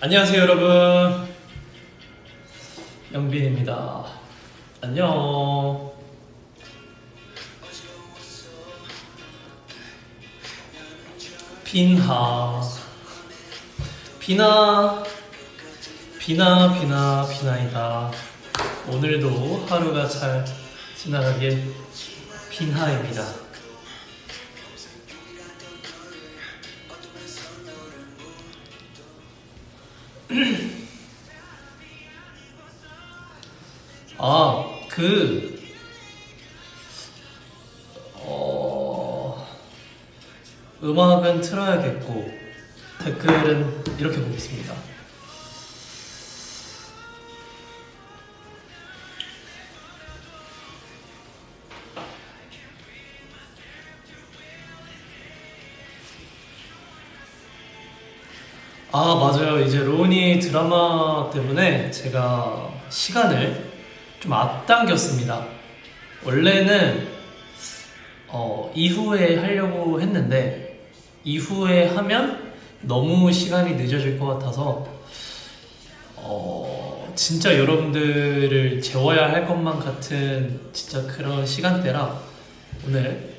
안녕하세요 여러분, 영빈입니다. 안녕. 빈하 비나 비나이다. 오늘도 하루가 잘 지나가길 빈하입니다. 그 음악은 틀어야겠고 댓글은 이렇게 보겠습니다. 맞아요. 이제 로운이 드라마 때문에 제가 시간을 좀 앞당겼습니다. 원래는 이후에 하려고 했는데 이후에 하면 너무 시간이 늦어질 것 같아서 진짜 여러분들을 재워야 할 것만 같은 진짜 그런 시간대라 오늘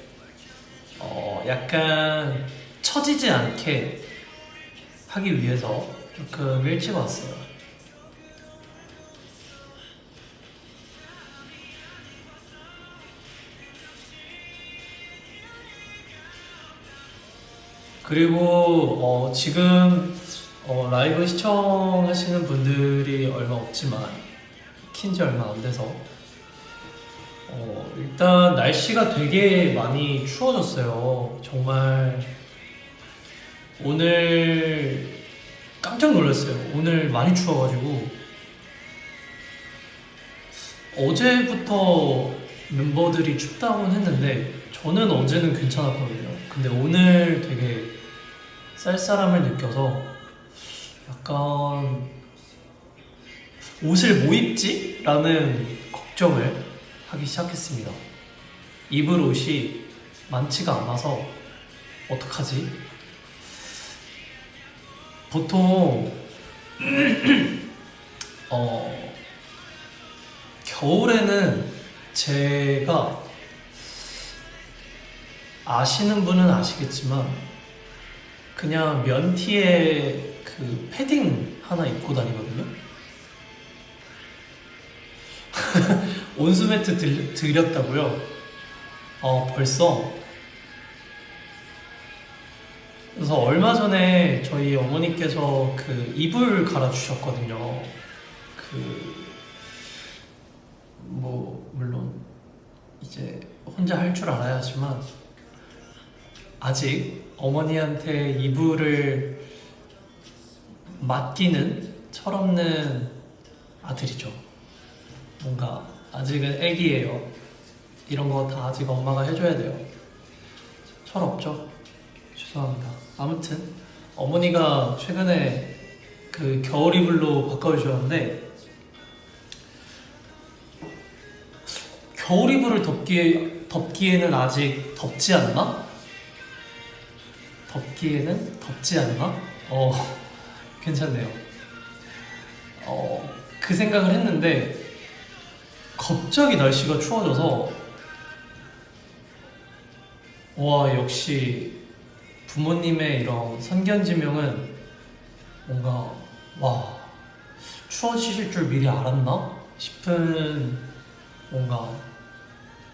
약간 처지지 않게 하기 위해서 조금 일찍 왔어요. 그리고 지금 라이브 시청하시는 분들이 얼마 없지만 킨지 얼마 안 돼서 일단 날씨가 되게 많이 추워졌어요. 정말 오늘 깜짝 놀랐어요. 오늘 많이 추워가지고 어제부터 멤버들이 춥다고는 했는데 저는 어제는 괜찮았거든요. 근데 오늘 되게 쌀쌀함을 느껴서 약간 옷을 뭐 입지? 라는 걱정을 하기 시작했습니다. 입을 옷이 많지가 않아서 어떡하지? 보통 겨울에는 제가 아시는 분은 아시겠지만 그냥 면티에 그 패딩 하나 입고 다니거든요. 온수매트 드렸다고요? 벌써? 그래서 얼마 전에 저희 어머니께서 그 이불 갈아주셨거든요. 물론 이제 혼자 할 줄 알아야지만 아직 어머니한테 이불을 맡기는 철없는 아들이죠. 뭔가 아직은 애기예요. 이런 거 다 아직 엄마가 해줘야 돼요. 철없죠? 죄송합니다. 아무튼 어머니가 최근에 그 겨울 이불로 바꿔주셨는데 겨울 이불을 덮기에는 아직 덥지 않나? 덥기에는 덥지 않나? 괜찮네요. 그 생각을 했는데 갑자기 날씨가 추워져서 와, 역시 부모님의 이런 선견지명은 뭔가 와, 추워지실 줄 미리 알았나? 싶은 뭔가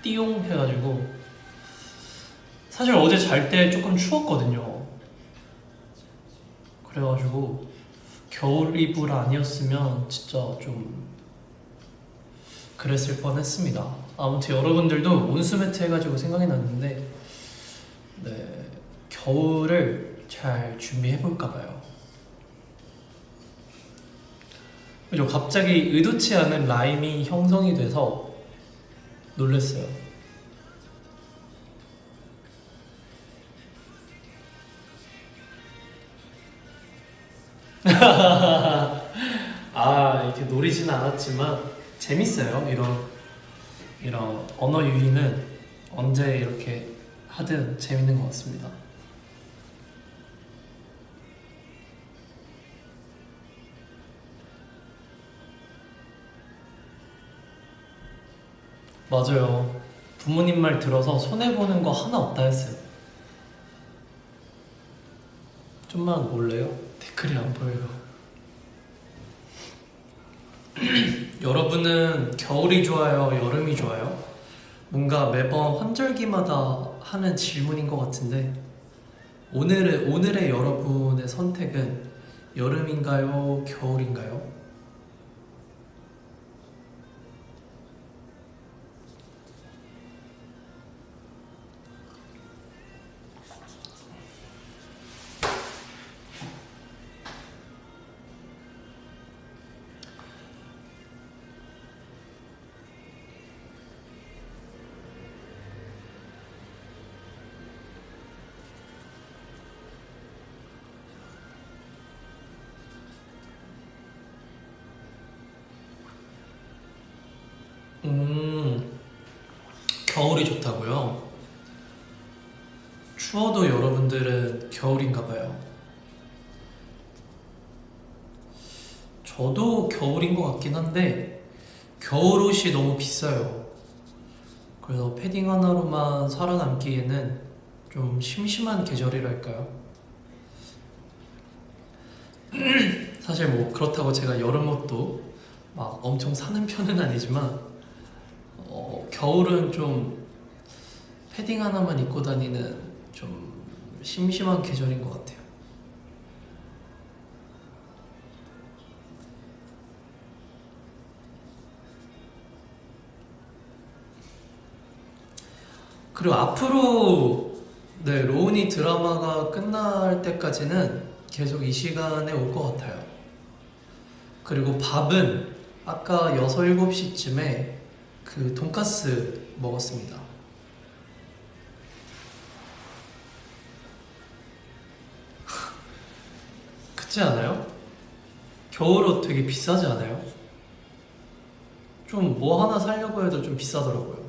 띠용 해가지고 사실 어제 잘 때 조금 추웠거든요. 그래가지고 겨울 이불 아니었으면 진짜 좀 그랬을 뻔했습니다. 아무튼 여러분들도 온수매트 해가지고 생각이 났는데 네, 겨울을 잘 준비해볼까봐요. 그죠? 갑자기 의도치 않은 라임이 형성이 돼서 놀랐어요. 이렇게 노리진 않았지만 재밌어요. 이런 언어 유희는 언제 이렇게 하든 재밌는 것 같습니다. 맞아요. 부모님 말 들어서 손해보는 거 하나 없다 했어요. 좀만 올래요? 댓글이 안 보여요. 여러분은 겨울이 좋아요? 여름이 좋아요? 뭔가 매번 환절기마다 하는 질문인 것 같은데 오늘의 여러분의 선택은 여름인가요? 겨울인가요? 겨울이 좋다고요? 추워도 여러분들은 겨울인가 봐요. 저도 겨울인 것 같긴 한데 겨울옷이 너무 비싸요. 그래서 패딩 하나로만 살아남기에는 좀 심심한 계절이랄까요? 사실 뭐 그렇다고 제가 여름옷도 막 엄청 사는 편은 아니지만 겨울은 좀 패딩 하나만 입고 다니는 좀 심심한 계절인 것 같아요. 그리고 앞으로 네, 로운이 드라마가 끝날 때까지는 계속 이 시간에 올 것 같아요. 그리고 밥은 아까 6, 7시쯤에 그 돈가스 먹었습니다. 그렇지 않아요? 겨울옷 되게 비싸지 않아요? 좀 뭐 하나 사려고 해도 좀 비싸더라고요.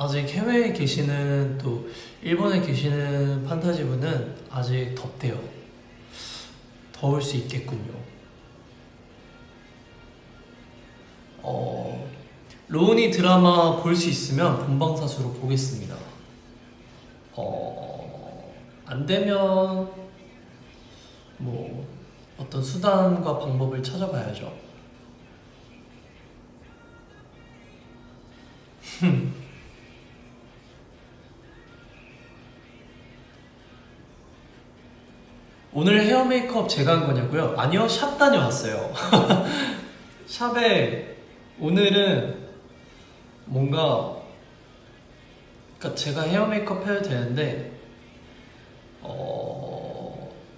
아직 해외에 계시는 또 일본에 계시는 판타지 분은 아직 덥대요. 더울 수 있겠군요. 로운이 드라마 볼 수 있으면 본방사수로 보겠습니다. 안 되면 뭐 어떤 수단과 방법을 찾아봐야죠. 오늘 헤어 메이크업 제가 한 거냐고요? 아니요, 샵 다녀왔어요. 샵에 오늘은 뭔가 그러니까 제가 헤어 메이크업 해도 되는데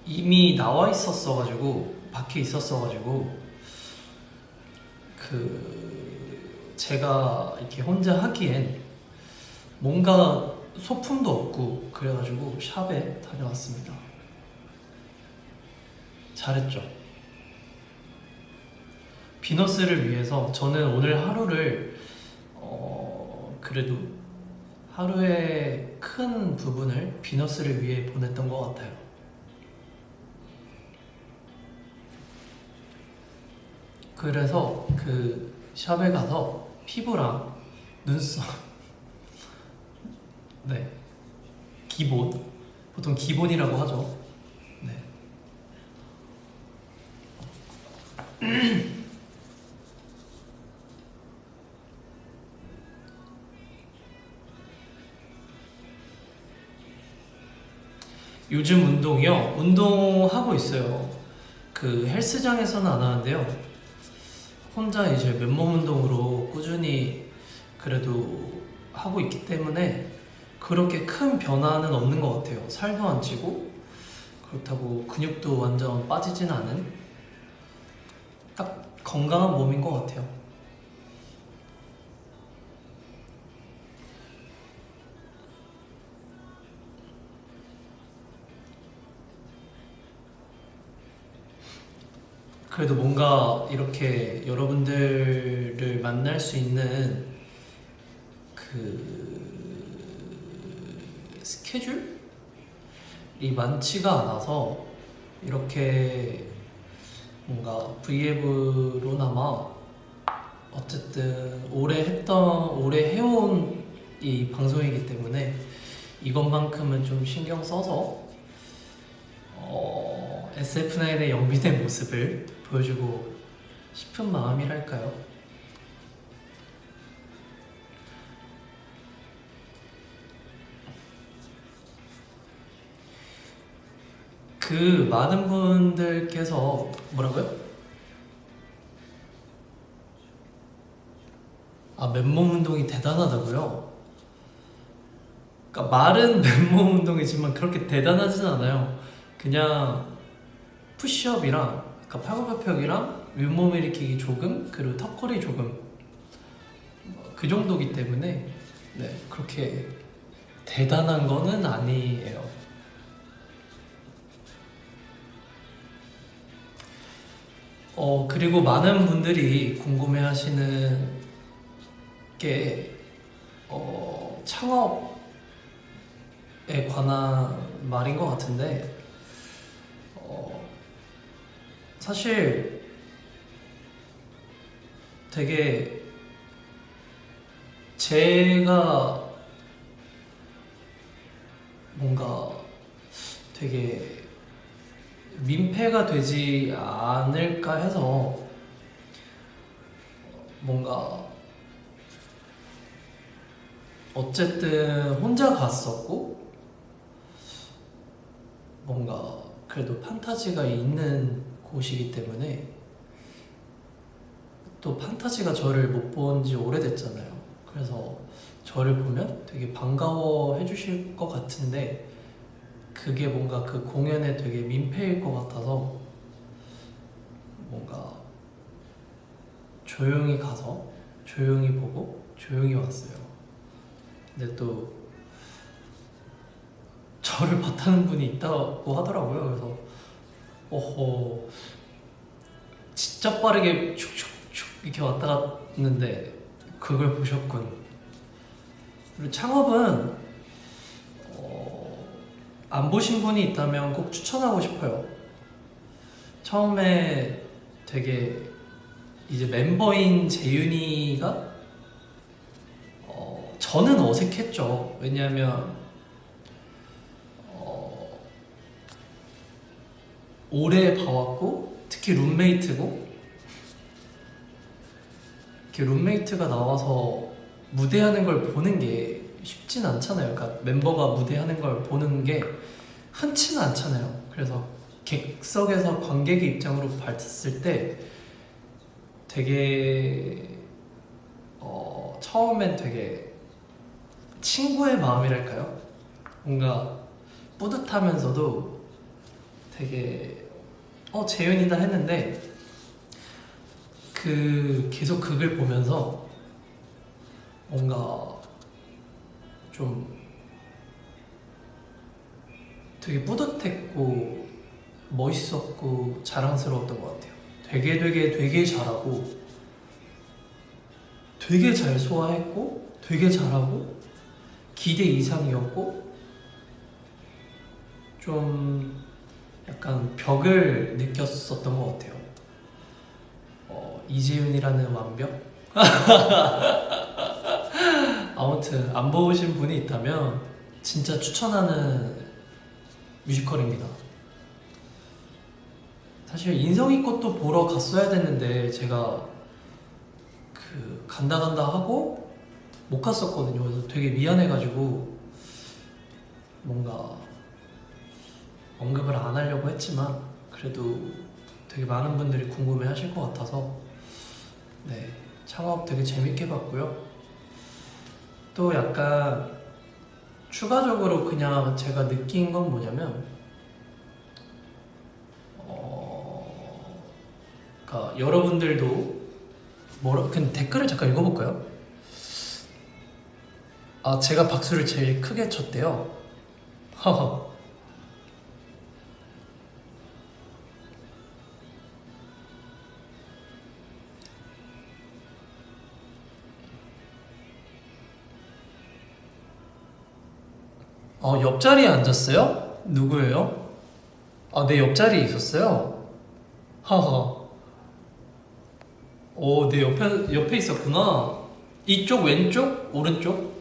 이미 나와 있었어가지고 밖에 있었어가지고 그 제가 이렇게 혼자 하기엔 뭔가 소품도 없고 그래가지고 샵에 다녀왔습니다. 잘했죠? 비너스를 위해서 저는 오늘 하루를 그래도 하루의 큰 부분을 비너스를 위해 보냈던 것 같아요. 그래서 그 샵에 가서 피부랑 눈썹 네 기본 보통 기본이라고 하죠. 네. 요즘 운동이요? 운동하고 있어요. 그 헬스장에서는 안 하는데요. 혼자 이제 맨몸 운동으로 꾸준히 그래도 하고 있기 때문에 그렇게 큰 변화는 없는 것 같아요. 살도 안 찌고 그렇다고 근육도 완전 빠지진 않은 딱 건강한 몸인 것 같아요. 그래도 뭔가 이렇게 여러분들을 만날 수 있는 그 스케줄이 많지가 않아서 이렇게 뭔가 브이앱으로나마 어쨌든 오래 해온 이 방송이기 때문에 이것만큼은 좀 신경 써서 SF9의 영빈의 모습을 보여주고 싶은 마음이랄까요? 그 많은 분들께서 뭐라고요? 아, 맨몸 운동이 대단하다고요? 그러니까 말은 맨몸 운동이지만 그렇게 대단하진 않아요. 그냥 푸시업이랑 그러니까 팔굽혀펴기랑 윗몸 일으키기 조금 그리고 턱걸이 조금 그 정도기 때문에 네, 그렇게 대단한 거는 아니에요. 그리고 많은 분들이 궁금해하시는 게 창업에 관한 말인 것 같은데 사실 되게 제가 뭔가 되게 민폐가 되지 않을까 해서 뭔가 어쨌든 혼자 갔었고 뭔가 그래도 판타지가 있는 곳이기 때문에 또 판타지가 저를 못 본 지 오래됐잖아요. 그래서 저를 보면 되게 반가워해 주실 것 같은데 그게 뭔가 그 공연에 되게 민폐일 것 같아서 뭔가 조용히 가서 조용히 보고 조용히 왔어요. 근데 또 저를 봤다는 분이 있다고 하더라고요. 그래서 오호 진짜 빠르게 슉슉슉 이렇게 왔다 갔는데 그걸 보셨군. 그리고 창업은 안 보신 분이 있다면 꼭 추천하고 싶어요. 처음에 되게 이제 멤버인 재윤이가 저는 어색했죠. 왜냐하면 오래 봐왔고 특히 룸메이트고 이렇게 룸메이트가 나와서 무대하는 걸 보는 게 쉽진 않잖아요. 그러니까 멤버가 무대하는 걸 보는 게 흔치는 않잖아요. 그래서 객석에서 관객의 입장으로 봤을 때 되게 처음엔 되게 친구의 마음이랄까요? 뭔가 뿌듯하면서도 되게 재윤이다 했는데 계속 그걸 보면서 뭔가 좀 되게 뿌듯했고 멋있었고 자랑스러웠던 것 같아요. 되게 잘하고 되게 잘 소화했고 되게 잘하고 기대 이상이었고 좀 약간 벽을 느꼈었던 것 같아요. 이재윤이라는 완벽? 아무튼 안 보신 분이 있다면 진짜 추천하는 뮤지컬입니다. 사실 인성이 꽃도 보러 갔어야 됐는데 제가 간다 하고 못 갔었거든요. 그래서 되게 미안해가지고 뭔가 언급을 안 하려고 했지만 그래도 되게 많은 분들이 궁금해 하실 것 같아서 네, 창업 되게 재밌게 봤고요. 또 약간 추가적으로 그냥 제가 느낀 건 뭐냐면 그러니까 여러분들도 근데 댓글을 잠깐 읽어볼까요? 제가 박수를 제일 크게 쳤대요. 옆자리에 앉았어요? 누구예요? 내 옆자리에 있었어요? 하하. 내 옆에 있었구나. 이쪽, 왼쪽, 오른쪽?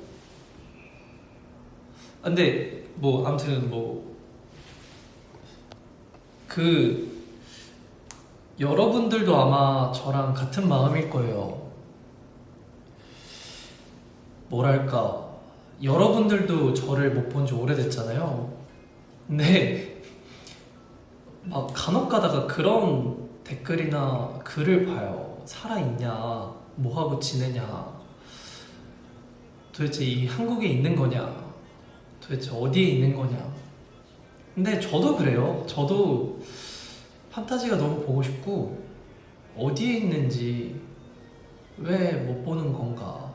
근데 뭐 아무튼 뭐 그 여러분들도 아마 저랑 같은 마음일 거예요. 뭐랄까, 여러분들도 저를 못 본 지 오래됐잖아요. 근데 막 간혹 가다가 그런 댓글이나 글을 봐요. 살아있냐, 뭐하고 지내냐, 도대체 이 한국에 있는 거냐, 도대체 어디에 있는 거냐. 근데 저도 그래요. 저도 판타지가 너무 보고 싶고, 어디에 있는지 왜 못 보는 건가,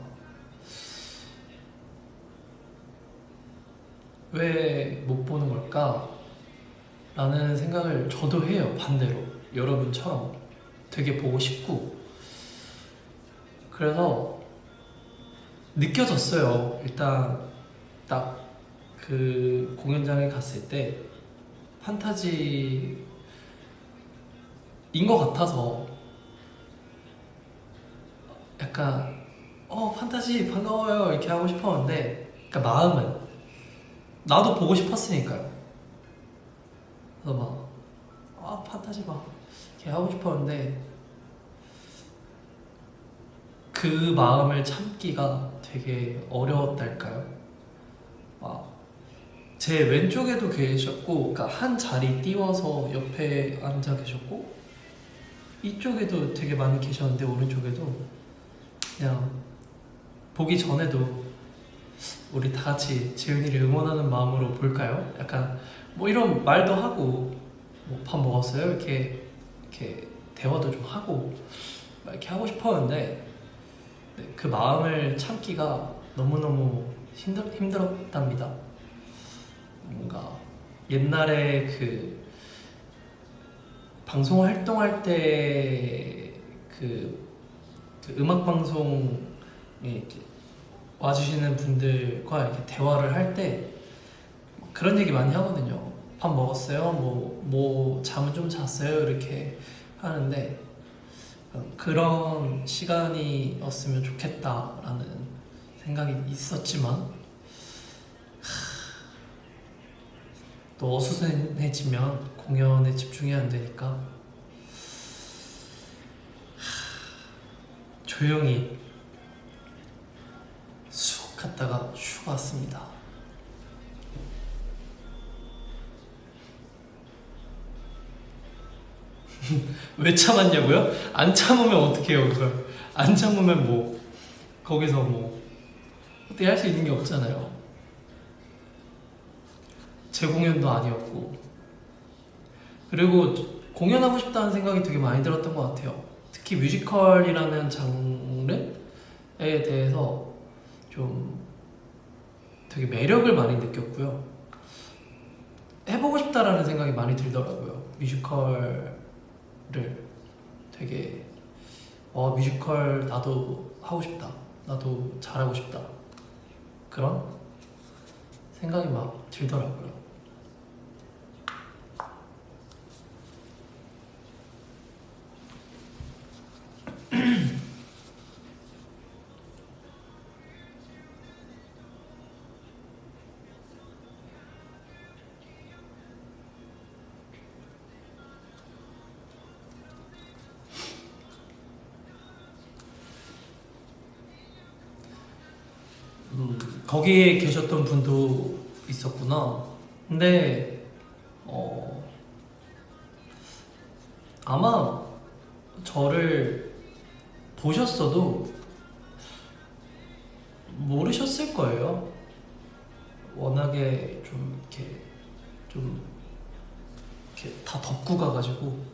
왜 못 보는 걸까 라는 생각을 저도 해요. 반대로 여러분처럼 되게 보고 싶고. 그래서 느껴졌어요. 일단 딱 그 공연장에 갔을 때 판타지인 것 같아서 약간 판타지 반가워요 이렇게 하고 싶었는데, 그러니까 마음은 나도 보고 싶었으니까요. 그래서 막 판타지 막 이렇게 하고 싶었는데 그 마음을 참기가 되게 어려웠달까요? 막 제 왼쪽에도 계셨고, 그러니까 한 자리 띄워서 옆에 앉아 계셨고, 이쪽에도 되게 많이 계셨는데 오른쪽에도, 그냥 보기 전에도 우리 다 같이 재윤이를 응원하는 마음으로 볼까요? 약간 뭐 이런 말도 하고, 뭐 밥 먹었어요? 이렇게 대화도 좀 하고 막 이렇게 하고 싶었는데, 네, 그 마음을 참기가 너무너무 힘들었답니다. 뭔가 옛날에 그 방송 활동할 때 그 음악 방송에 이렇게 와주시는 분들과 이렇게 대화를 할 때 그런 얘기 많이 하거든요. 밥 먹었어요? 뭐 잠은 좀 잤어요? 이렇게 하는데, 그런 시간이었으면 좋겠다라는 생각이 있었지만, 또 어수선해지면 공연에 집중이 안 되니까 조용히 쑥 갔다가 슉 왔습니다. 왜 참았냐고요? 안 참으면 어떡해요 그걸. 안 참으면 뭐 거기서 뭐 어떻게 할 수 있는 게 없잖아요. 제 공연도 아니었고. 그리고 공연하고 싶다는 생각이 되게 많이 들었던 것 같아요. 특히 뮤지컬이라는 장르에 대해서 좀 되게 매력을 많이 느꼈고요. 해보고 싶다라는 생각이 많이 들더라고요. 뮤지컬을 되게 뮤지컬 나도 하고 싶다, 나도 잘하고 싶다, 그런 생각이 막 들더라고요. 거기에 계셨던 분도 있었구나. 근데 아마 저를 보셨어도 모르셨을 거예요. 워낙에 좀 이렇게 다 덮고 가가지고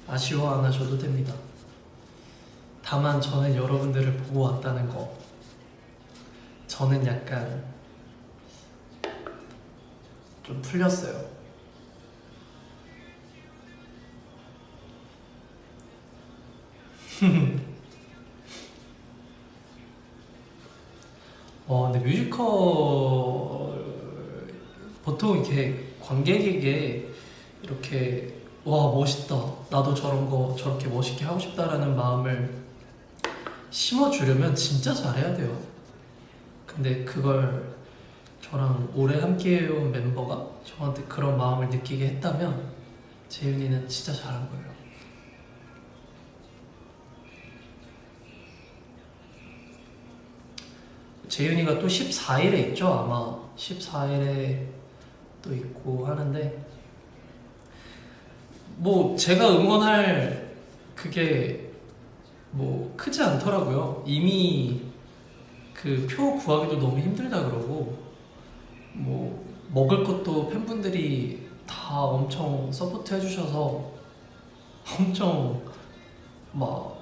아쉬워 안 하셔도 됩니다. 다만 저는 여러분들을 보고 왔다는 거, 저는 약간 좀 풀렸어요. 근데 뮤지컬 보통 이렇게 관객에게 이렇게 와 멋있다 나도 저런 거 저렇게 멋있게 하고 싶다라는 마음을 심어주려면 진짜 잘해야 돼요. 근데 그걸 저랑 오래 함께해온 멤버가 저한테 그런 마음을 느끼게 했다면 재윤이는 진짜 잘한 거예요. 재윤이가 또 14일에 있죠 아마. 14일에 또 있고 하는데 뭐 제가 응원할 그게 뭐 크지 않더라고요. 이미 그 표 구하기도 너무 힘들다 그러고 뭐 먹을 것도 팬분들이 다 엄청 서포트 해주셔서 엄청 막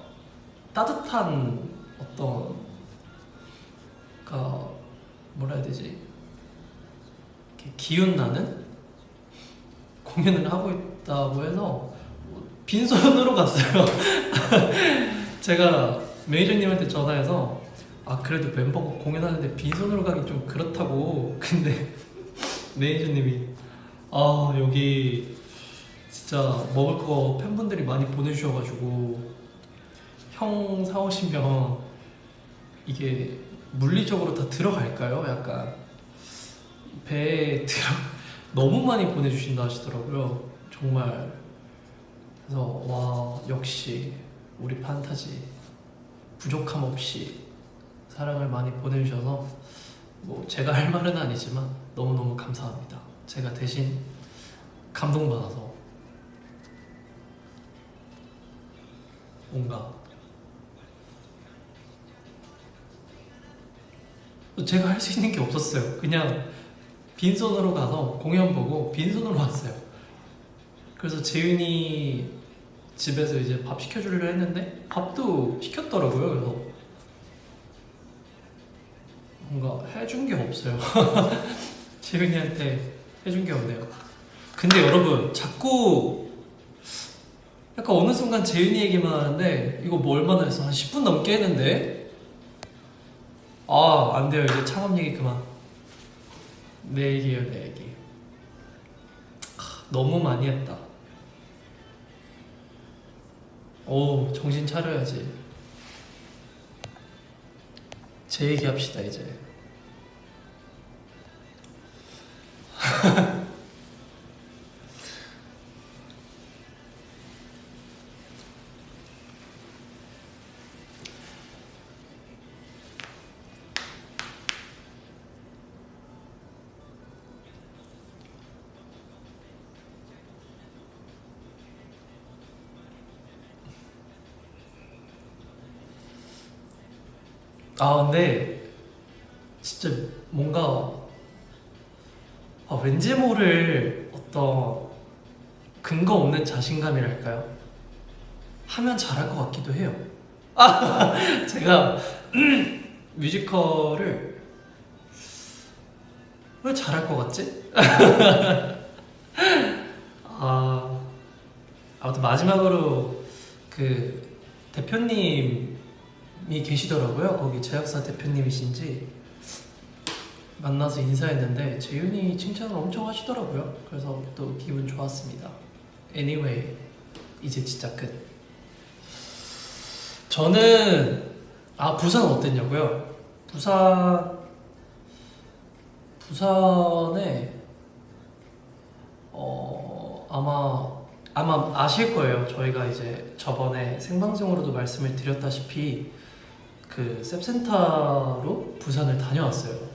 따뜻한 어떤 그니까 뭐라 해야 되지 이렇게 기운 나는 공연을 하고 있다고 해서 빈손으로 갔어요. 제가 매니저님한테 전화해서 아 그래도 멤버가 공연하는데 빈손으로 가기 좀 그렇다고. 근데 매니저님이 아 여기 진짜 먹을 거 팬분들이 많이 보내주셔가지고 형 사오시면 이게 물리적으로 다 들어갈까요? 약간 배에 너무 많이 보내주신다 하시더라고요. 정말. 그래서 와 역시 우리 판타지 부족함 없이 사랑을 많이 보내주셔서 뭐 제가 할 말은 아니지만 너무너무 감사합니다. 제가 대신 감동받아서 뭔가 제가 할 수 있는 게 없었어요. 그냥 빈손으로 가서 공연 보고 빈손으로 왔어요. 그래서 재윤이 집에서 이제 밥 시켜주려 했는데 밥도 시켰더라고요. 그래서 뭔가 해준 게 없어요. 재윤이한테 해준 게 없네요. 근데 여러분 자꾸 약간 어느 순간 재윤이 얘기만 하는데 이거 뭐 얼마나 했어? 한 10분 넘게 했는데 아 안돼요. 이제 창업 얘기 그만. 내 얘기예요 내 얘기. 너무 많이 했다. 오 정신 차려야지. 제 얘기 합시다 이제. 아 근데 진짜 뭔가 왠지 모를 어떤 근거 없는 자신감이랄까요? 하면 잘할 것 같기도 해요. 제가 뮤지컬을 왜 잘할 것 같지? 아무튼 마지막으로 그 대표님이 계시더라고요. 거기 제약사 대표님이신지 만나서 인사했는데 재윤이 칭찬을 엄청 하시더라고요. 그래서 또 기분 좋았습니다. Anyway, 이제 진짜 끝. 저는 부산 어땠냐고요? 부산에 아마 아실 거예요. 저희가 이제 저번에 생방송으로도 말씀을 드렸다시피 그 셉센터로 부산을 다녀왔어요.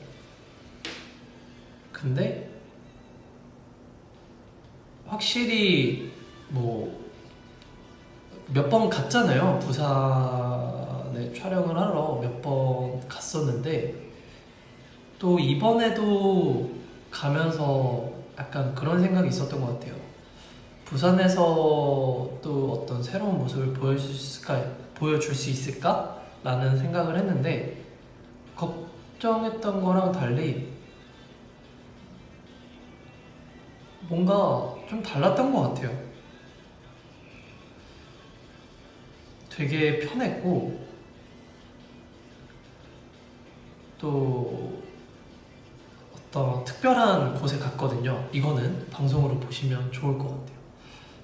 근데 확실히 뭐 몇 번 갔잖아요. 부산에 촬영을 하러 몇 번 갔었는데 또 이번에도 가면서 약간 그런 생각이 있었던 것 같아요. 부산에서 또 어떤 새로운 모습을 보여줄 수 있을까? 라는 생각을 했는데 걱정했던 거랑 달리 뭔가 좀 달랐던 것 같아요. 되게 편했고 또 어떤 특별한 곳에 갔거든요. 이거는 방송으로 보시면 좋을 것 같아요.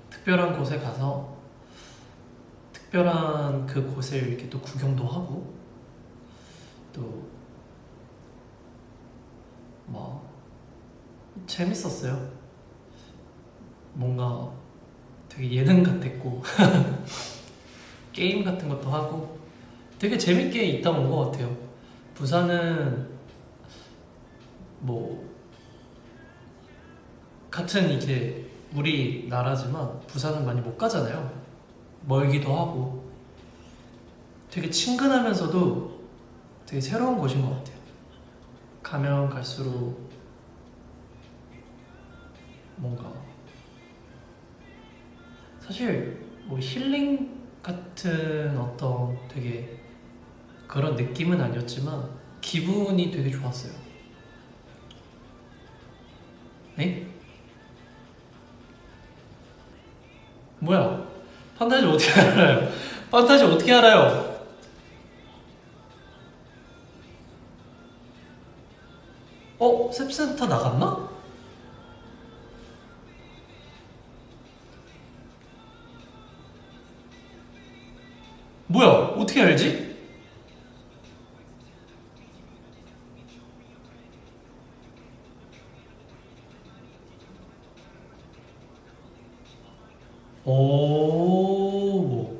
특별한 곳에 가서 특별한 그 곳을 이렇게 또 구경도 하고 또 뭐 재밌었어요. 뭔가 되게 예능 같았고 게임 같은 것도 하고 되게 재밌게 있다 온 것 같아요. 부산은 뭐 같은 이제 우리나라지만 부산은 많이 못 가잖아요. 멀기도 하고 되게 친근하면서도 되게 새로운 곳인 것 같아요. 가면 갈수록 뭔가 사실 뭐 힐링 같은 어떤 되게 그런 느낌은 아니었지만 기분이 되게 좋았어요. 에? 뭐야? 판타지 어떻게 알아요? 판타지 어떻게 알아요? 셉센터 나갔나? 뭐야? 어떻게 알지? 오,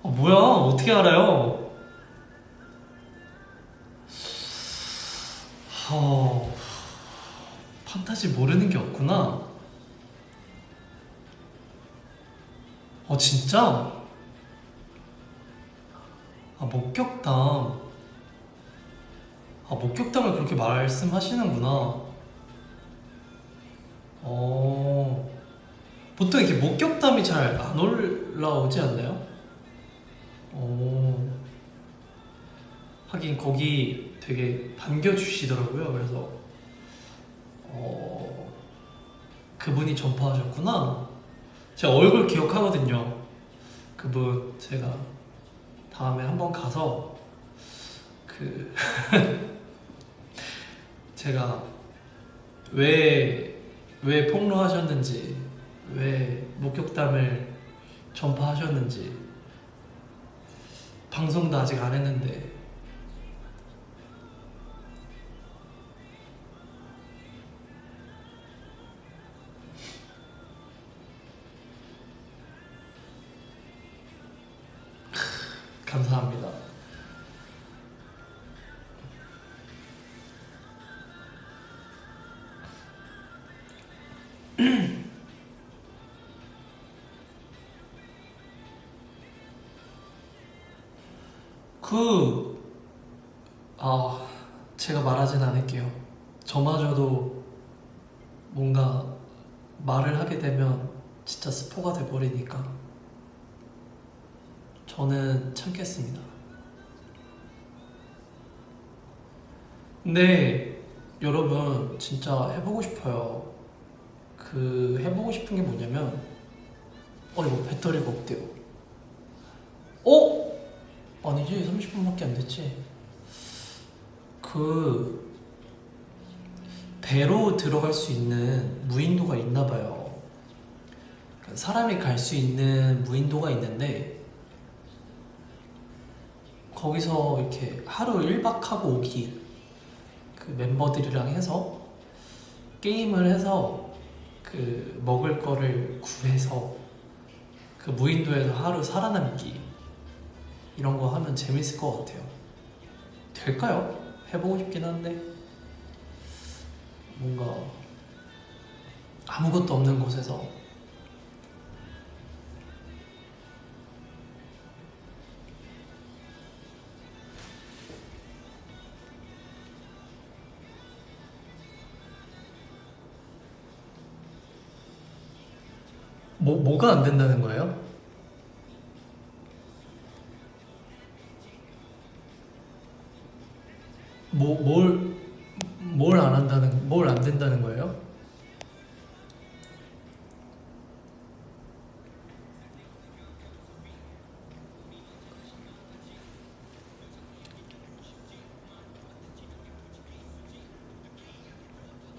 뭐야? 어떻게 알아요? 하, 판타지 모르는 게 없구나. 진짜? 목격담. 목격담을 그렇게 말씀하시는구나. 어, 보통 이렇게 목격담이 잘 안 올라오지 않나요? 어, 하긴 거기 되게 반겨주시더라고요. 그래서, 어, 그분이 전파하셨구나. 제가 얼굴 기억하거든요. 그분 제가 다음에 한번 가서 그 제가 왜, 왜 폭로하셨는지, 왜 목격담을 전파하셨는지, 방송도 아직 안 했는데, 감사합니다. 그, 아, 제가 말하진 않을게요. 저마저도 뭔가 말을 하게 되면 진짜 스포가 돼버리니까 저는 참겠습니다. 근데 여러분 진짜 해보고 싶어요. 그 해보고 싶은 게 뭐냐면 이거 배터리가 없대요. 어? 아니지, 30분밖에 안 됐지. 그 배로 들어갈 수 있는 무인도가 있나 봐요. 그러니까 사람이 갈 수 있는 무인도가 있는데 거기서 이렇게 하루 1박하고 오기, 그 멤버들이랑 해서 게임을 해서 그 먹을 거를 구해서 그 무인도에서 하루 살아남기, 이런 거 하면 재밌을 것 같아요. 될까요? 해보고 싶긴 한데 뭔가 아무것도 없는 곳에서 뭐가 안 된다는 거예요? 뭐, 뭘 안 한다는, 뭘 안 된다는 거예요?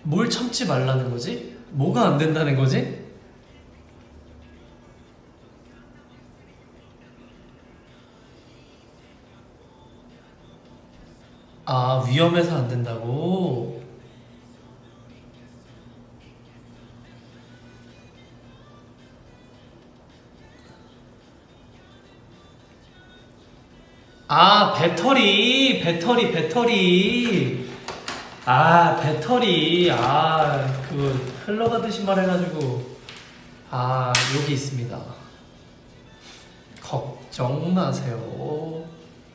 뭘 참지 말라는 거지? 뭐가 안 된다는 거지? 아, 위험해서 안 된다고? 아, 배터리. 아, 배터리. 아, 그거 흘러가듯이 말해가지고. 아, 여기 있습니다. 걱정 마세요.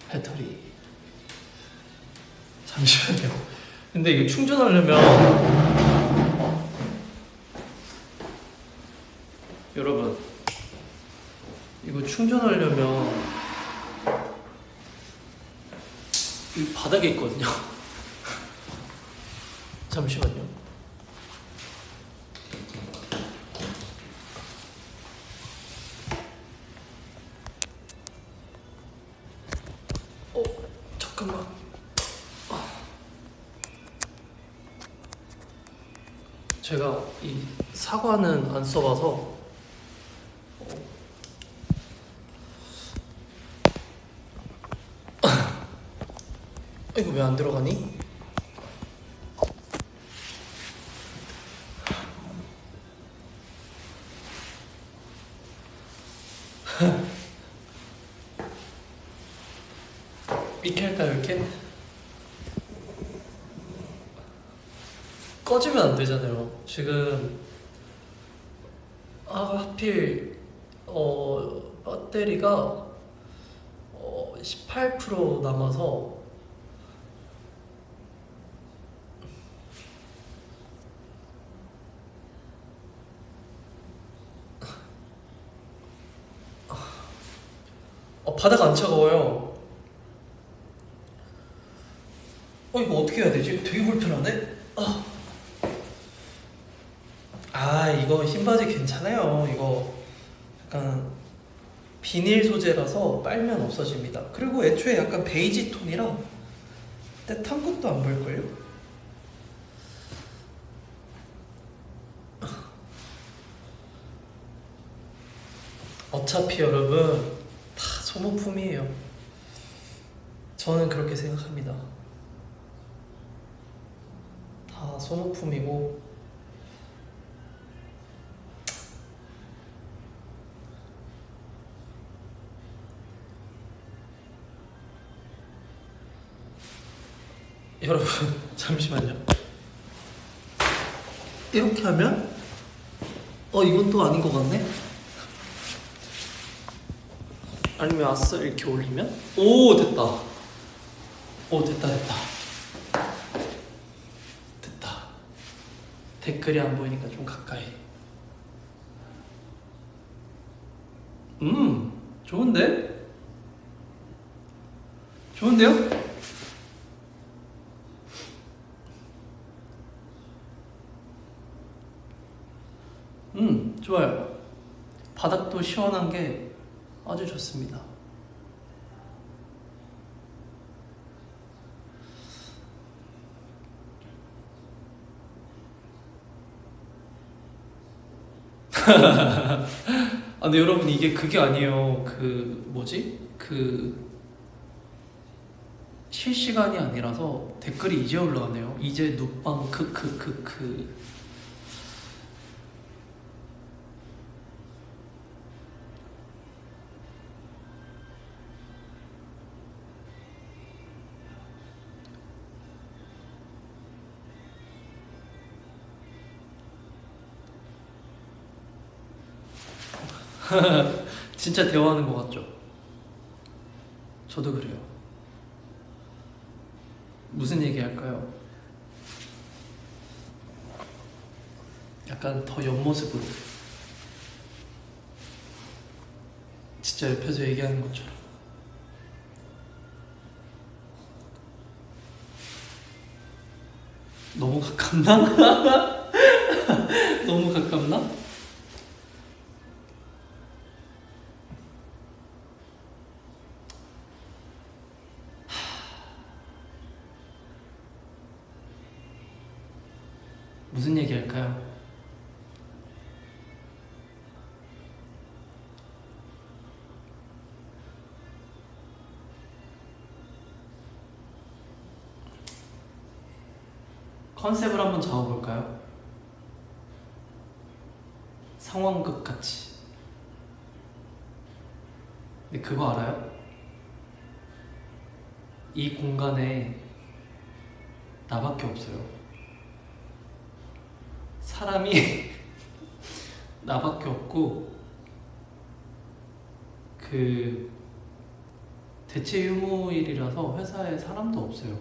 배터리. 잠시만요. 근데 이거 충전하려면, 여러분, 이거 충전하려면, 이 바닥에 있거든요. 잠시만요. 잠깐만. 제가 이 사과는 안 써봐서 이거 왜 안 들어가니? 이렇게 할까요? 이렇게? 꺼지면 안 되잖아요. 지금 하필 배터리가 18% 남아서 바닥 안 차가워요. 이거 어떻게 해야 되지? 되게 불편하네? 이거 흰바지 괜찮아요. 이거 약간 비닐 소재라서 빨면 없어집니다. 그리고 애초에 약간 베이지 톤이라 때탄 것도 안 보일걸요? 어차피 여러분 다 소모품이에요. 저는 그렇게 생각합니다. 다 소모품이고 여러분 잠시만요. 이렇게 하면 이건 또 아닌 것 같네? 아니면 아싸 이렇게 올리면? 오 됐다. 됐다. 댓글이 안 보이니까 좀 가까이. 좋은데? 좋은데요? 좋아요. 바닥도 시원한 게 아주 좋습니다. 근데 여러분 이게 그게 아니에요. 실시간이 아니라서 댓글이 이제 올라가네요. 이제 눕방 크크크크. 진짜 대화하는 것 같죠? 저도 그래요. 무슨 얘기 할까요? 약간 더 옆모습으로. 진짜 옆에서 얘기하는 것처럼. 너무 가깝나? 너무 가깝나? 무슨 얘기 할까요? 컨셉을 한번 잡아볼까요? 상황극 같이. 근데 그거 알아요? 이 공간에 나밖에 없어요. 사람이 나밖에 없고, 그 대체 휴무일이라서 회사에 사람도 없어요.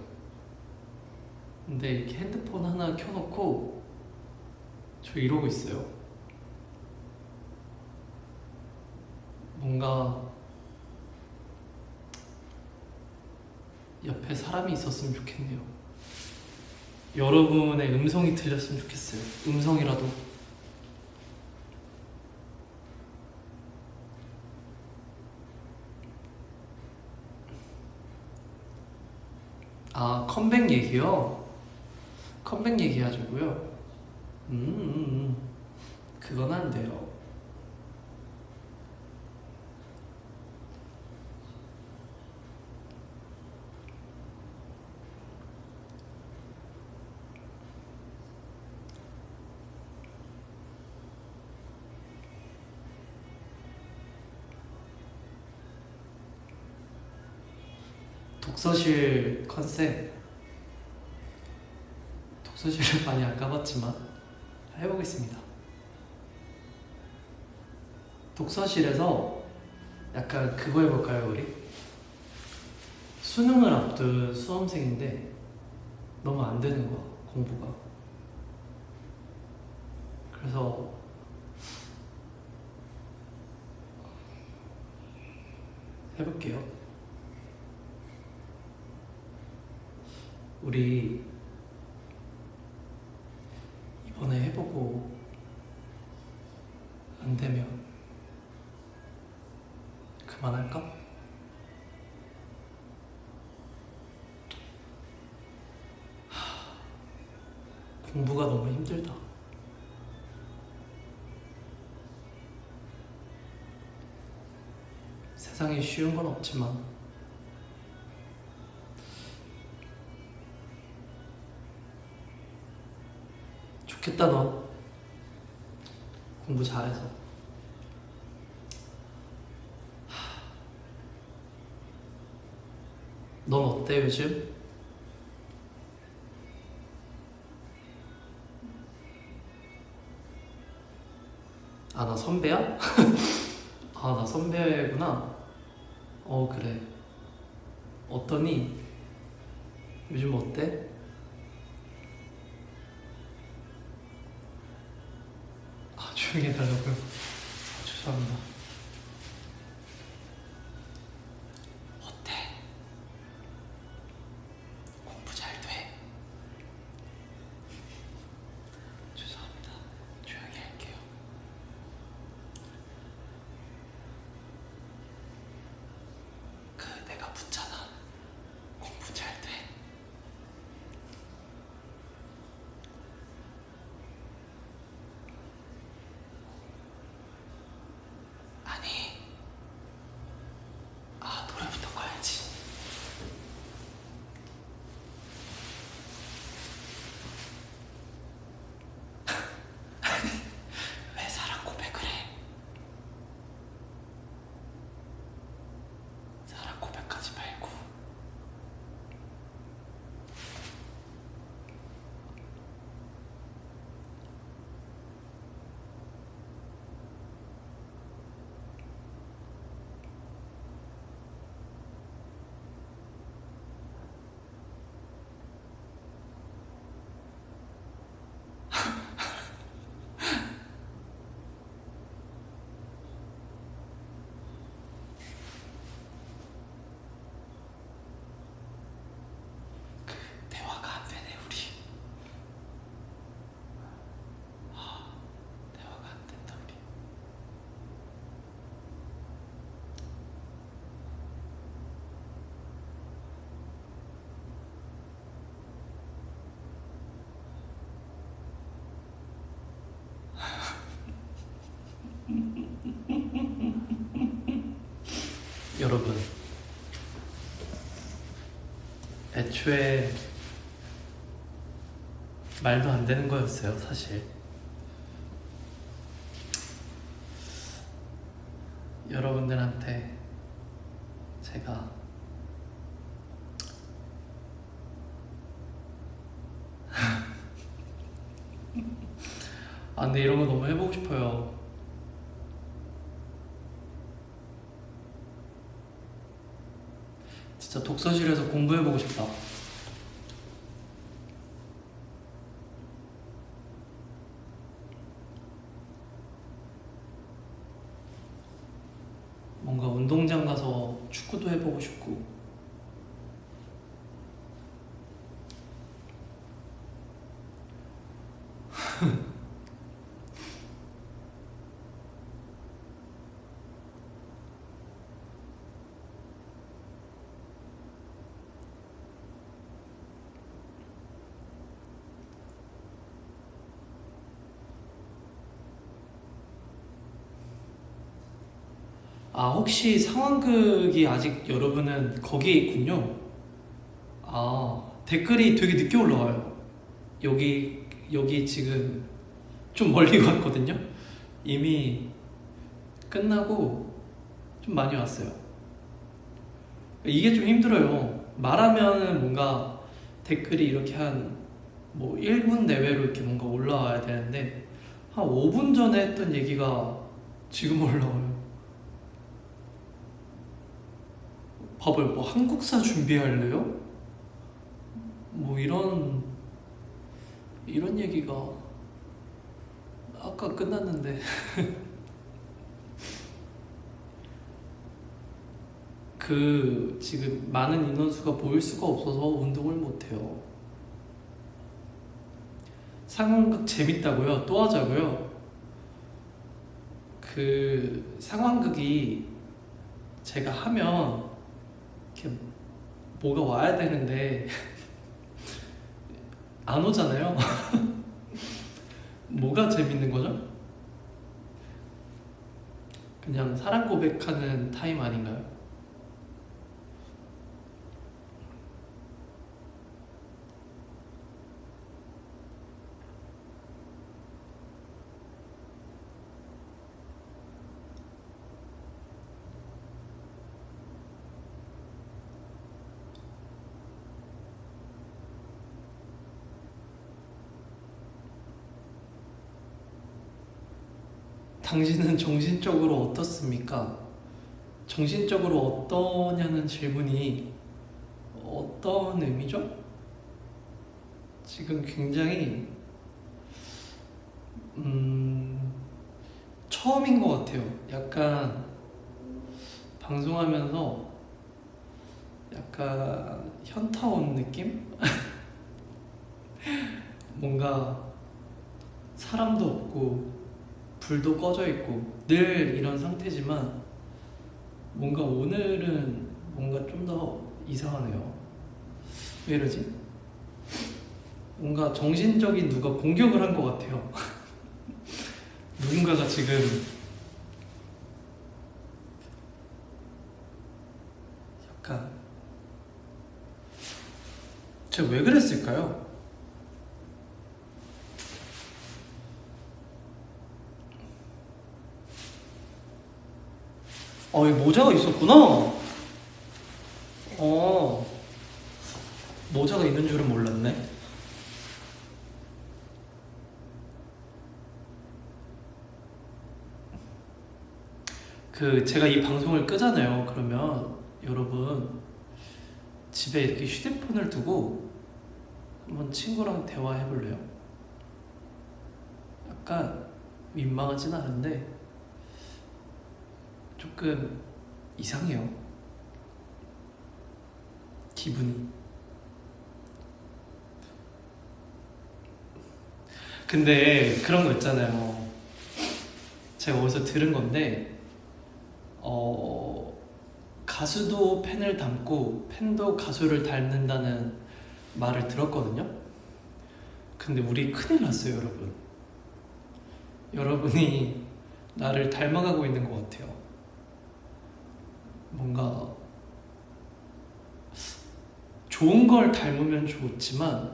근데 이렇게 핸드폰 하나 켜놓고 저 이러고 있어요. 뭔가 옆에 사람이 있었으면 좋겠네요. 여러분의 음성이 들렸으면 좋겠어요. 음성이라도. 아, 컴백 얘기요? 컴백 얘기하자고요? 그건 안 돼요. 독서실 컨셉. 독서실을 많이 안 가봤지만 해보겠습니다. 독서실에서 약간 그거 해볼까요, 우리? 수능을 앞둔 수험생인데 너무 안 되는 거야, 공부가. 그래서 해볼게요. 우리 이번에 해보고 안 되면 그만할까? 공부가 너무 힘들다. 세상에 쉬운 건 없지만 좋겠다. 넌 공부 잘해서. 넌 어때 요즘? 아, 나 선배야? 아, 나 선배구나. 그래. 어떠니? 요즘 어때? 아, 조용히 해달라고요? 죄송합니다. 어때? 공부 잘 돼? 죄송합니다. 조용히 할게요. 내가 묻잖아. 공부 잘 돼? 여러분, 애초에 말도 안 되는 거였어요, 사실. 여러분들한테 제가 근데 이런 거 너무 해보고 싶어요. 진짜 독서실에서 공부해보고 싶다. 뭔가 운동장 가서 축구도 해보고 싶고. 혹시 상황극이 아직 여러분은 거기에 있군요. 댓글이 되게 늦게 올라와요. 여기 지금 좀 멀리 갔거든요. 이미 끝나고 좀 많이 왔어요. 이게 좀 힘들어요. 말하면은 뭔가 댓글이 이렇게 한 뭐 1분 내외로 이렇게 뭔가 올라와야 되는데 한 5분 전에 했던 얘기가 지금 올라와요. 봐봐요. 뭐 한국사 준비할래요? 뭐 이런 얘기가 아까 끝났는데 지금 많은 인원수가 모일 수가 없어서 운동을 못해요. 상황극 재밌다고요? 또 하자고요? 상황극이 제가 하면 이렇게 뭐가 와야 되는데 안 오잖아요. 뭐가 재밌는 거죠? 그냥 사랑 고백하는 타임 아닌가요? 당신은 정신적으로 어떻습니까? 정신적으로 어떠냐는 질문이 어떤 의미죠? 지금 굉장히 처음인 것 같아요. 약간 방송하면서 약간 현타 온 느낌? 뭔가 사람도 없고 불도 꺼져 있고 늘 이런 상태지만 뭔가 오늘은 뭔가 좀 더 이상하네요. 왜 이러지? 뭔가 정신적인 누가 공격을 한 것 같아요. 누군가가 지금 약간 제가 왜 그랬을까요? 이 모자가 있었구나. 모자가 있는 줄은 몰랐네. 제가 이 방송을 끄잖아요. 그러면 여러분 집에 이렇게 휴대폰을 두고 한번 친구랑 대화해 볼래요? 약간 민망하진 않은데 조금 이상해요. 기분이. 근데 그런 거 있잖아요. 제가 어디서 들은 건데 가수도 팬을 닮고 팬도 가수를 닮는다는 말을 들었거든요. 근데 우리 큰일 났어요, 여러분. 여러분이 나를 닮아가고 있는 것 같아요. 뭔가 좋은 걸 닮으면 좋지만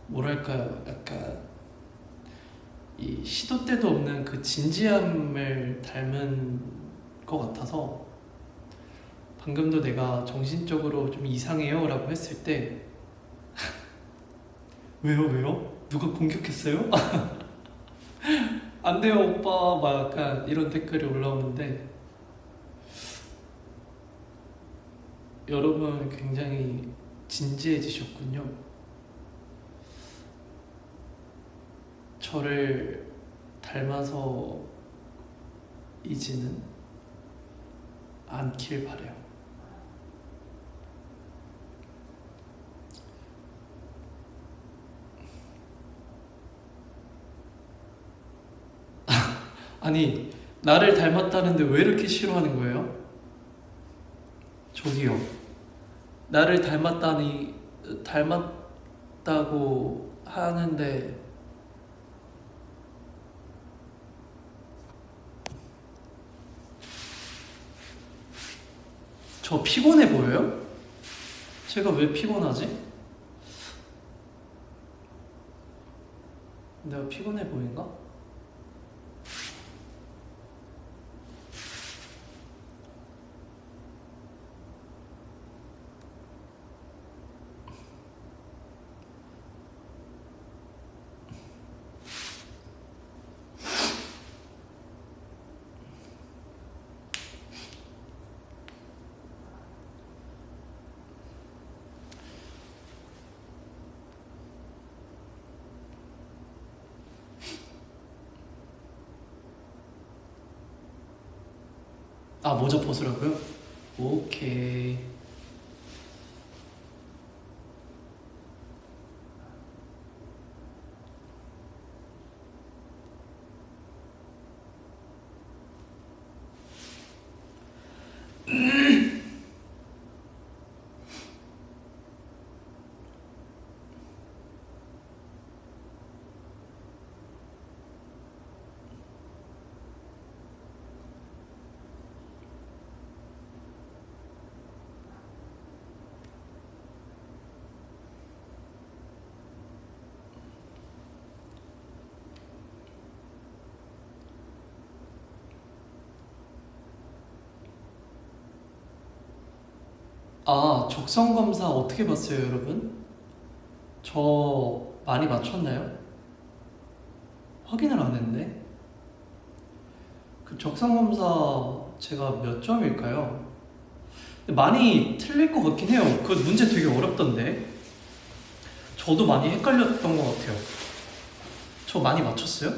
뭐랄까요, 약간 이 시도 때도 없는 그 진지함을 닮은 것 같아서 방금도 내가 정신적으로 좀 이상해요 라고 했을 때 왜요? 누가 공격했어요? 안 돼요 오빠 막 약간 이런 댓글이 올라오는데 여러분 굉장히 진지해지셨군요. 저를 닮아서 이지는 않길 바래요. 아니 나를 닮았다는데 왜 이렇게 싫어하는 거예요? 저기요. 나를 닮았다고 하는데 저 피곤해 보여요? 제가 왜 피곤하지? 내가 피곤해 보인가? 아 모자 벗으라고요? 오케이. 아 적성 검사 어떻게 봤어요 여러분? 저 많이 맞췄나요? 확인을 안 했네. 그 적성 검사 제가 몇 점일까요? 많이 틀릴 것 같긴 해요. 그 문제 되게 어렵던데. 저도 많이 헷갈렸던 것 같아요. 저 많이 맞췄어요?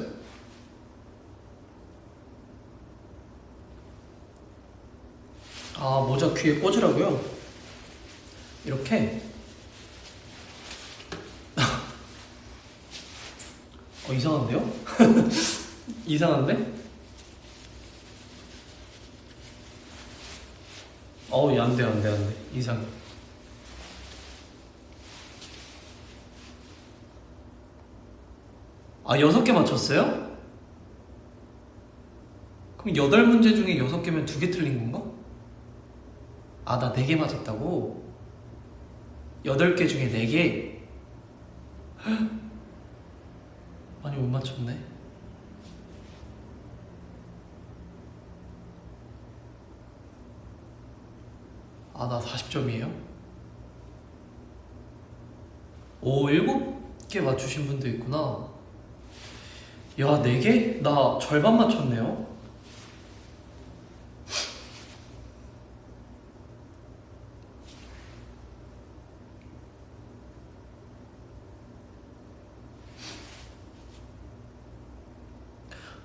아 모자 귀에 꽂으라고요? 이렇게? 이상한데요? 이상한데? 안돼 이상해. 아 6개 맞췄어요? 그럼 8문제 중에 6개면 2개 틀린 건가? 아 나 4개 맞았다고? 8개 중에 4개? 많이 못 맞췄네. 아 나 40점이에요? 오 7개 맞추신 분도 있구나. 야 4개? 나 절반 맞췄네요.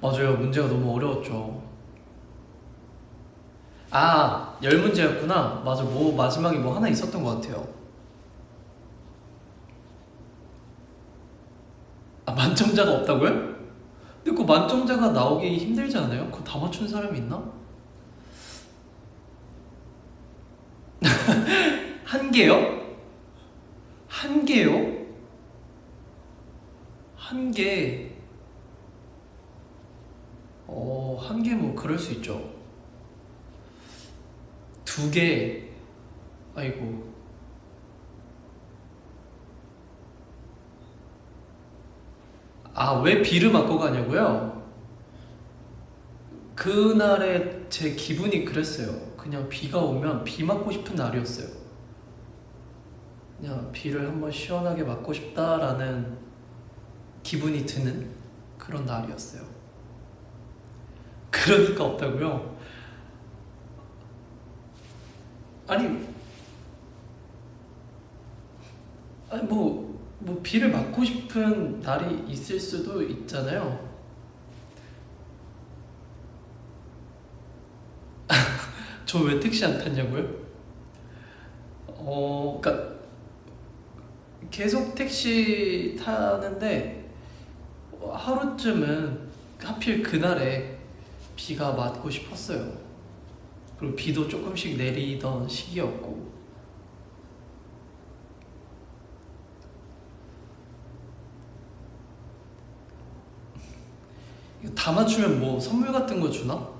맞아요. 문제가 너무 어려웠죠. 아 10문제였구나. 맞아. 뭐 마지막에 뭐 하나 있었던 것 같아요. 아 만점자가 없다고요? 근데 그 만점자가 나오기 힘들지 않아요? 그거 다 맞춘 사람이 있나? 한 개요? 한 개요? 한 개. 한 개 뭐 그럴 수 있죠. 2개. 아이고. 왜 비를 맞고 가냐고요? 그날에 제 기분이 그랬어요. 그냥 비가 오면 비 맞고 싶은 날이었어요. 그냥 비를 한번 시원하게 맞고 싶다라는 기분이 드는 그런 날이었어요. 그러니까 없다고요? 아니, 뭐 비를 맞고 싶은 날이 있을 수도 있잖아요. 저 왜 택시 안 탔냐고요? 그러니까 계속 택시 타는데 하루쯤은 하필 그날에 비가 맞고 싶었어요. 그리고 비도 조금씩 내리던 시기였고. 이거 다 맞추면 뭐 선물 같은 거 주나?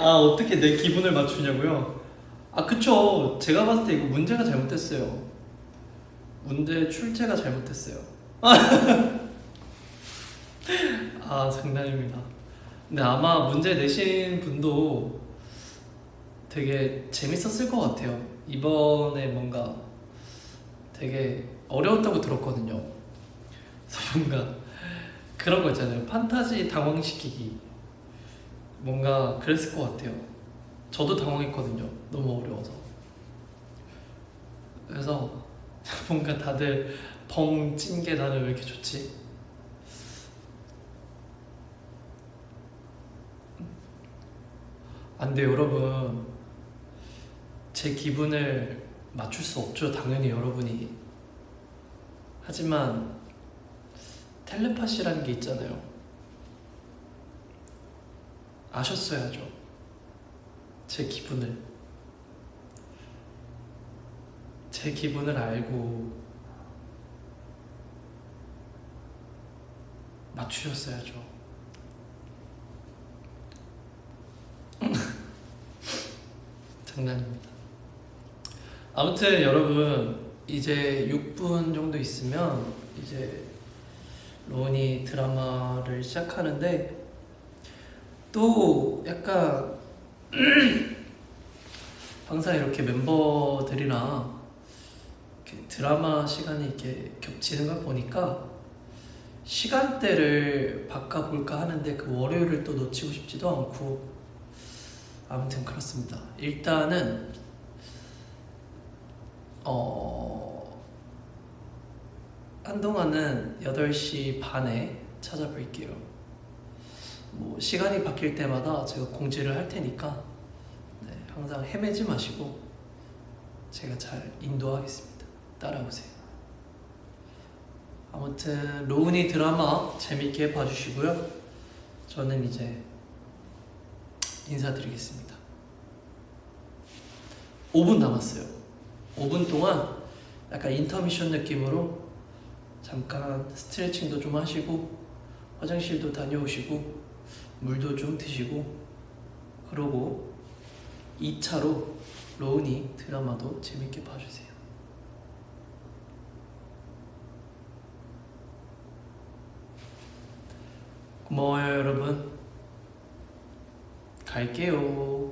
어떻게 내 기분을 맞추냐고요? 그쵸. 제가 봤을 때 이거 문제가 잘못됐어요. 문제 출제가 잘못됐어요. 장난입니다. 근데 아마 문제 내신 분도 되게 재밌었을 것 같아요. 이번에 뭔가 되게 어려웠다고 들었거든요. 그래서 뭔가 그런 거 있잖아요. 판타지 당황시키기. 뭔가 그랬을 것 같아요. 저도 당황했거든요. 너무 어려워서. 그래서 뭔가 다들 벙 찐 게 나는 왜 이렇게 좋지? 안 돼, 여러분. 제 기분을 맞출 수 없죠, 당연히 여러분이. 하지만 텔레파시라는 게 있잖아요. 아셨어야죠. 제 기분을. 제 기분을 알고 맞추셨어야죠. 장난입니다. 아무튼 여러분, 이제 6분 정도 있으면 이제 로운이 드라마를 시작하는데, 또 약간 항상 이렇게 멤버들이랑 이렇게 드라마 시간이 이렇게 겹치는 걸 보니까 시간대를 바꿔볼까 하는데 그 월요일을 또 놓치고 싶지도 않고, 아무튼 그렇습니다. 일단은 한동안은 8시 반에 찾아뵐게요. 뭐 시간이 바뀔 때마다 제가 공지를 할 테니까 항상 헤매지 마시고 제가 잘 인도하겠습니다. 따라오세요. 아무튼 로운이 드라마 재밌게 봐주시고요. 저는 이제 인사드리겠습니다. 5분 남았어요. 5분 동안 약간 인터미션 느낌으로 잠깐 스트레칭도 좀 하시고 화장실도 다녀오시고 물도 좀 드시고, 그러고 2차로 로운이 드라마도 재밌게 봐주세요. 고마워요 여러분. 갈게요.